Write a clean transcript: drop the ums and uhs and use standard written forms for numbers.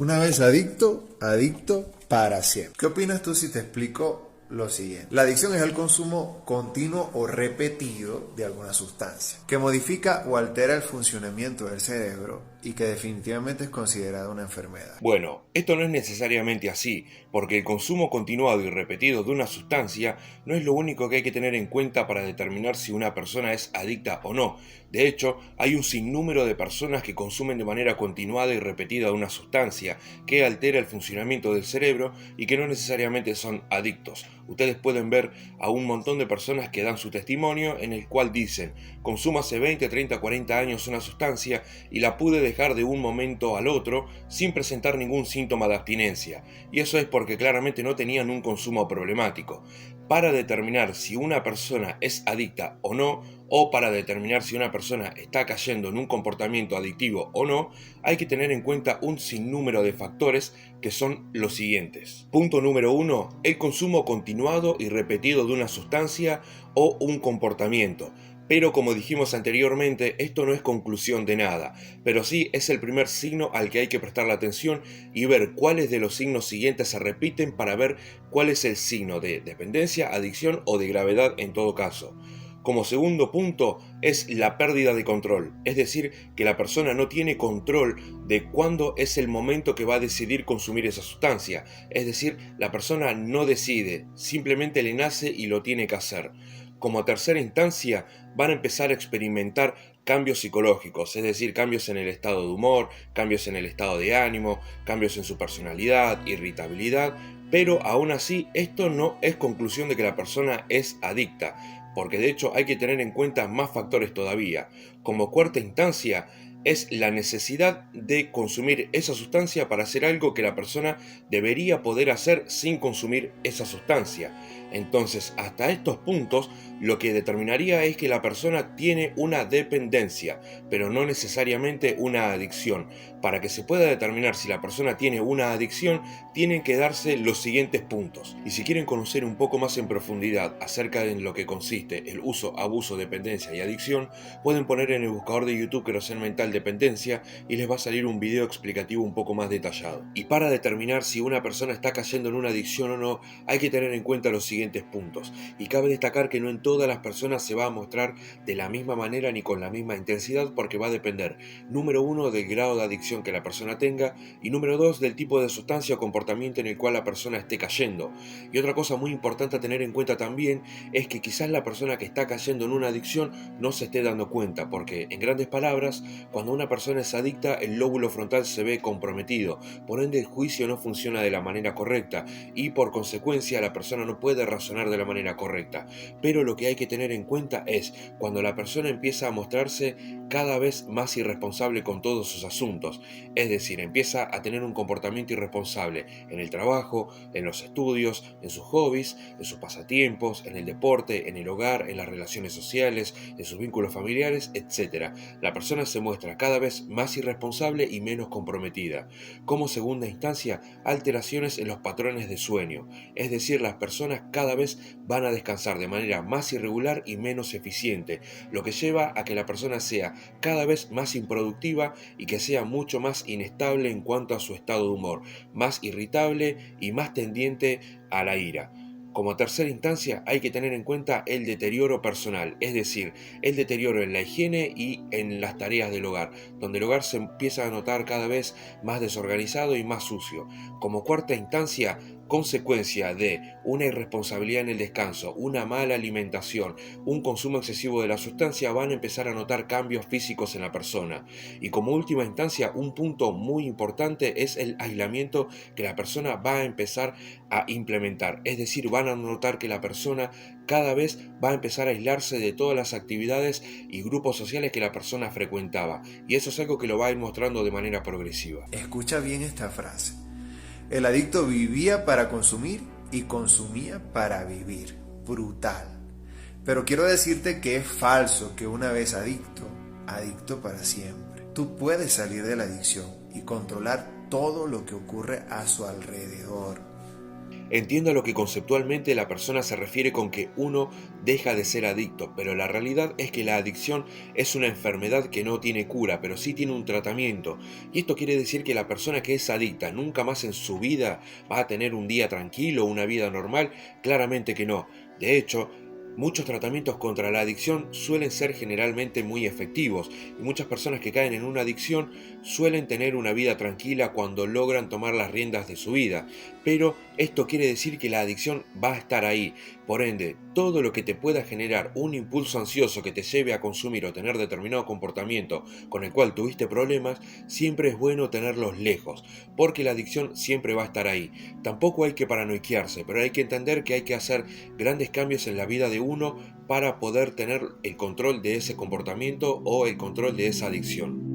Una vez adicto, adicto para siempre. ¿Qué opinas tú si te explico lo siguiente? La adicción es el consumo continuo o repetido de alguna sustancia que modifica o altera el funcionamiento del cerebro y que definitivamente es considerada una enfermedad. Bueno, esto no es necesariamente así, porque el consumo continuado y repetido de una sustancia no es lo único que hay que tener en cuenta para determinar si una persona es adicta o no. De hecho, hay un sinnúmero de personas que consumen de manera continuada y repetida una sustancia que altera el funcionamiento del cerebro y que no necesariamente son adictos. Ustedes pueden ver a un montón de personas que dan su testimonio en el cual dicen: consumo hace 20, 30, 40 años una sustancia y la pude dejar de un momento al otro sin presentar ningún síntoma de abstinencia, y eso es porque claramente no tenían un consumo problemático. Para determinar si una persona es adicta o no, o para determinar si una persona está cayendo en un comportamiento adictivo o no, hay que tener en cuenta un sinnúmero de factores que son los siguientes. Punto número 1, el consumo continuado y repetido de una sustancia o un comportamiento. Pero como dijimos anteriormente, esto no es conclusión de nada, pero sí es el primer signo al que hay que prestarle atención y ver cuáles de los signos siguientes se repiten para ver cuál es el signo de dependencia, adicción o de gravedad en todo caso. Como segundo punto es la pérdida de control, es decir, que la persona no tiene control de cuándo es el momento que va a decidir consumir esa sustancia, es decir, la persona no decide, simplemente le nace y lo tiene que hacer. Como tercera instancia, van a empezar a experimentar cambios psicológicos, es decir, cambios en el estado de humor, cambios en el estado de ánimo, cambios en su personalidad, irritabilidad, pero aún así esto no es conclusión de que la persona es adicta, porque de hecho hay que tener en cuenta más factores todavía. Como cuarta instancia, es la necesidad de consumir esa sustancia para hacer algo que la persona debería poder hacer sin consumir esa sustancia. Entonces, hasta estos puntos, lo que determinaría es que la persona tiene una dependencia, pero no necesariamente una adicción. Para que se pueda determinar si la persona tiene una adicción, tienen que darse los siguientes puntos. Y si quieren conocer un poco más en profundidad acerca de lo que consiste el uso, abuso, dependencia y adicción, pueden poner en el buscador de YouTube Querosén Mental Dependencia y les va a salir un video explicativo un poco más detallado. Y para determinar si una persona está cayendo en una adicción o no, hay que tener en cuenta los siguientes puntos. Y cabe destacar que no en todas las personas se va a mostrar de la misma manera ni con la misma intensidad, porque va a depender, número 1, del grado de adicción que la persona tenga, y número 2, del tipo de sustancia o comportamiento en el cual la persona esté cayendo. Y otra cosa muy importante a tener en cuenta también es que quizás la persona que está cayendo en una adicción no se esté dando cuenta, porque en grandes palabras, cuando una persona es adicta, el lóbulo frontal se ve comprometido, por ende el juicio no funciona de la manera correcta y por consecuencia la persona no puede razonar de la manera correcta. Pero lo que hay que tener en cuenta es cuando la persona empieza a mostrarse cada vez más irresponsable con todos sus asuntos, es decir, empieza a tener un comportamiento irresponsable en el trabajo, en los estudios, en sus hobbies, en sus pasatiempos, en el deporte, en el hogar, en las relaciones sociales, en sus vínculos familiares, etc. La persona se muestra cada vez más irresponsable y menos comprometida. Como segunda instancia, alteraciones en los patrones de sueño, es decir, las personas cada vez van a descansar de manera más irregular y menos eficiente, lo que lleva a que la persona sea cada vez más improductiva y que sea mucho más inestable en cuanto a su estado de humor, más irritable y más tendiente a la ira. Como tercera instancia hay que tener en cuenta el deterioro personal, es decir, el deterioro en la higiene y en las tareas del hogar, donde el hogar se empieza a notar cada vez más desorganizado y más sucio. Como cuarta instancia, consecuencia de una irresponsabilidad en el descanso, una mala alimentación, un consumo excesivo de la sustancia, van a empezar a notar cambios físicos en la persona. Y como última instancia, un punto muy importante es el aislamiento que la persona va a empezar a implementar, es decir, van a notar que la persona cada vez va a empezar a aislarse de todas las actividades y grupos sociales que la persona frecuentaba, y eso es algo que lo va a ir mostrando de manera progresiva. Escucha bien esta frase. El adicto vivía para consumir y consumía para vivir. Brutal. Pero quiero decirte que es falso que una vez adicto, adicto para siempre. Tú puedes salir de la adicción y controlar todo lo que ocurre a su alrededor. Entiendo lo que conceptualmente la persona se refiere con que uno deja de ser adicto, pero la realidad es que la adicción es una enfermedad que no tiene cura, pero sí tiene un tratamiento. Y esto quiere decir que la persona que es adicta nunca más en su vida va a tener un día tranquilo, una vida normal. Claramente que no. De hecho, muchos tratamientos contra la adicción suelen ser generalmente muy efectivos y muchas personas que caen en una adicción suelen tener una vida tranquila cuando logran tomar las riendas de su vida. Pero esto quiere decir que la adicción va a estar ahí. Por ende, todo lo que te pueda generar un impulso ansioso que te lleve a consumir o tener determinado comportamiento con el cual tuviste problemas, siempre es bueno tenerlos lejos, porque la adicción siempre va a estar ahí. Tampoco hay que paranoiquearse, pero hay que entender que hay que hacer grandes cambios en la vida de uno para poder tener el control de ese comportamiento o el control de esa adicción.